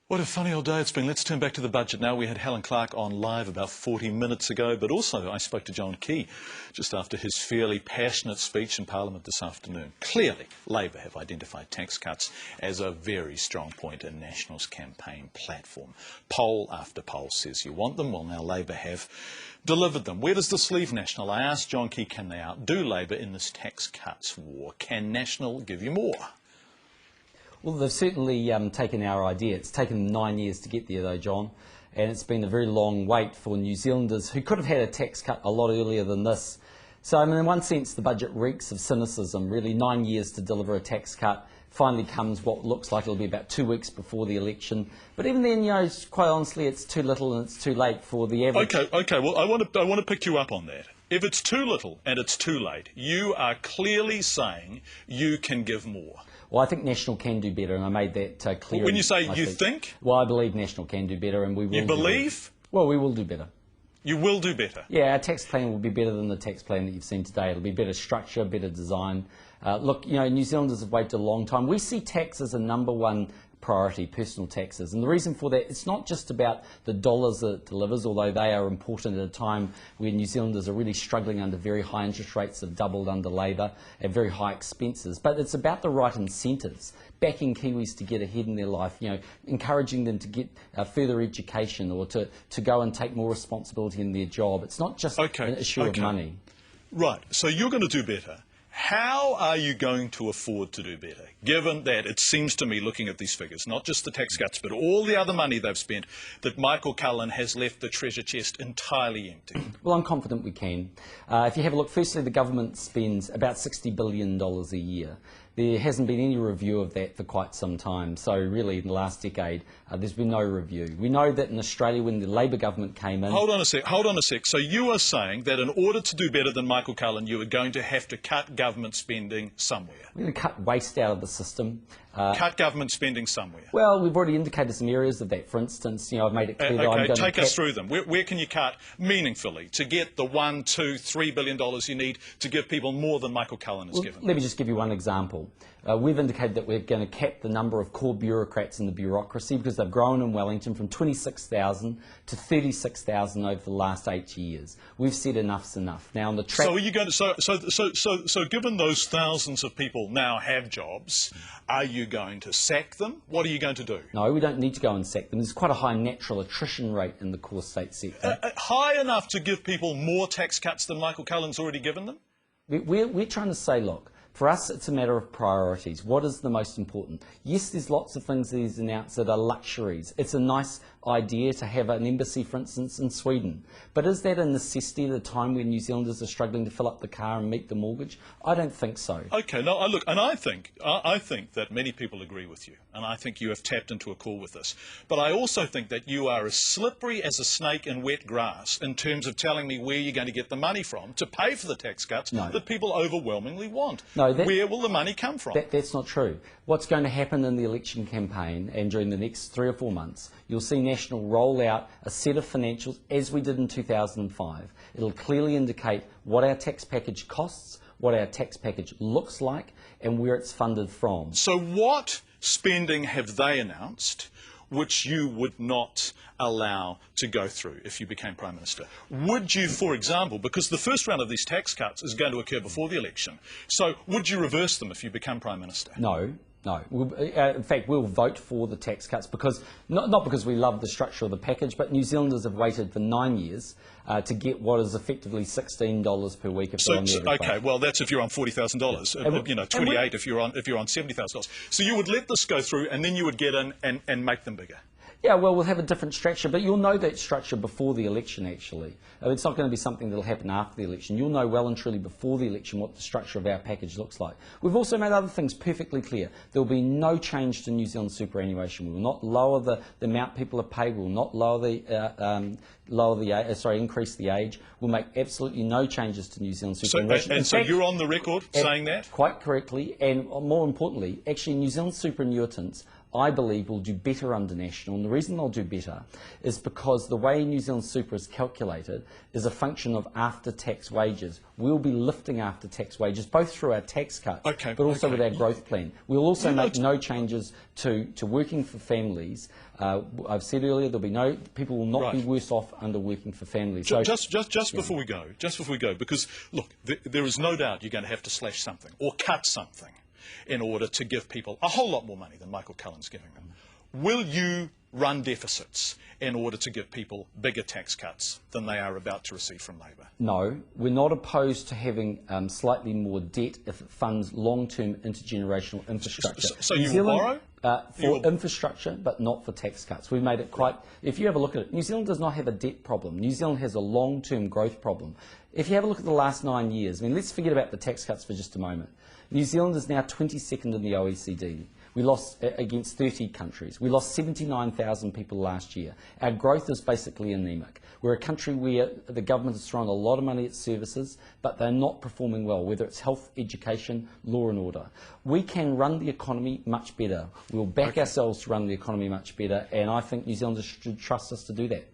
What a funny old day it's been. Let's turn back to the budget now. We had Helen Clark on live about 40 minutes ago, but also I spoke to John Key just after his fairly passionate speech in Parliament this afternoon. Clearly, Labor have identified tax cuts as a very strong point in National's campaign platform. Poll after poll says you want them. Well, now Labor have delivered them. Where does this leave National? I asked John Key, can they outdo Labor in this tax cuts war? Can National give you more? Well, they've certainly taken our idea. It's taken them 9 years to get there, though, John, and it's been a very long wait for New Zealanders who could have had a tax cut a lot earlier than this. So, I mean, in one sense, the budget reeks of cynicism. Really, 9 years to deliver a tax cut. Finally comes what looks like it'll be about 2 weeks before the election. But even then, you know, quite honestly, it's too little and it's too late for the average. Okay. Well, I want to pick you up on that. If it's too little and it's too late, you are clearly saying you can give more. Well, I think National can do better, and I made that clear. When you say you think? Well, I believe National can do better, and we will. You believe? Well, we will do better. You will do better? Yeah, our tax plan will be better than the tax plan that you've seen today. It'll be better structure, better design. Look, you know, New Zealanders have waited a long time. We see tax as a #1 priority, personal taxes. And the reason for that, it's not just about the dollars that it delivers, although they are important at a time when New Zealanders are really struggling under very high interest rates, have doubled under Labor, and very high expenses. But it's about the right incentives, backing Kiwis to get ahead in their life, you know, encouraging them to get further education or to go and take more responsibility in their job. It's not just an issue of money. Right, so you're going to do better. How are you going to afford to do better, given that it seems to me, looking at these figures, not just the tax cuts, but all the other money they've spent, that Michael Cullen has left the treasure chest entirely empty? Well, I'm confident we can. If you have a look, firstly, the government spends about $60 billion a year. There hasn't been any review of that for quite some time. So really, in the last decade, there's been no review. We know that in Australia, when the Labor government came in... Hold on a sec. So you are saying that in order to do better than Michael Cullen, you are going to have to cut government spending somewhere? We're going to cut waste out of the system. Cut government spending somewhere? Well, we've already indicated some areas of that. For instance, you know, I've made it clear that I'm going to... Take us through them. Where can you cut meaningfully to get the $1, $2, $3 billion you need to give people more than Michael Cullen has given? Let me just give you one example. We've indicated that we're going to cap the number of core bureaucrats in the bureaucracy because they've grown in Wellington from 26,000 to 36,000 over the last 8 years. We've said enough's enough. Now on the track... So are you going to... So given those thousands of people now have jobs, are you going to sack them? What are you going to do? No, we don't need to go and sack them. There's quite a high natural attrition rate in the core state sector. High enough to give people more tax cuts than Michael Cullen's already given them? We're trying to say, look, for us, it's a matter of priorities. What is the most important? Yes, there's lots of things that he's announced that are luxuries. It's a nice idea to have an embassy, for instance, in Sweden. But is that a necessity at a time when New Zealanders are struggling to fill up the car and meet the mortgage? I don't think so. Okay, no, look, and I think that many people agree with you, and I think you have tapped into a call with this. But I also think that you are as slippery as a snake in wet grass in terms of telling me where you're going to get the money from to pay for the tax cuts that people overwhelmingly want. No, where will the money come from? That's not true. What's going to happen in the election campaign and during the next 3 or 4 months, you'll see National roll out a set of financials as we did in 2005. It'll clearly indicate what our tax package costs, what our tax package looks like, and where it's funded from. So what spending have they announced which you would not allow to go through if you became Prime Minister? Would you, for example, because the first round of these tax cuts is going to occur before the election, so would you reverse them if you become Prime Minister? No. No. In fact, we'll vote for the tax cuts because, not because we love the structure of the package, but New Zealanders have waited for 9 years to get what is effectively $16 per week if they're on the average okay, well, that's if you're on $40,000, you know, 28 if you're on $70,000. So you would let this go through and then you would get in and make them bigger? Yeah, well, we'll have a different structure, but you'll know that structure before the election, actually. It's not going to be something that will happen after the election. You'll know well and truly before the election what the structure of our package looks like. We've also made other things perfectly clear. There will be no change to New Zealand superannuation. We will not lower the amount people are paid. We will not increase the age. We'll make absolutely no changes to New Zealand superannuation. So you're on the record saying that? Quite correctly, and more importantly, actually New Zealand super annuitants I believe will do better under National. And the reason they'll do better is because the way New Zealand Super is calculated is a function of after-tax wages. We'll be lifting after-tax wages, both through our tax cut, but also with our growth plan. We'll also make no changes to working for families. I've said earlier people will not be worse off under working for families. So, just before we go, because look, there is no doubt you're going to have to slash something or cut something in order to give people a whole lot more money than Michael Cullen's giving them. Will you run deficits in order to give people bigger tax cuts than they are about to receive from Labor? No, we're not opposed to having slightly more debt if it funds long-term intergenerational infrastructure. So you will borrow? For infrastructure, but not for tax cuts. We've made it quite... If you have a look at it, New Zealand does not have a debt problem. New Zealand has a long-term growth problem. If you have a look at the last 9 years, let's forget about the tax cuts for just a moment. New Zealand is now 22nd in the OECD. We lost against 30 countries. We lost 79,000 people last year. Our growth is basically anemic. We're a country where the government has thrown a lot of money at services, but they're not performing well, whether it's health, education, law and order. We can run the economy much better. We'll back ourselves to run the economy much better, and I think New Zealanders should trust us to do that.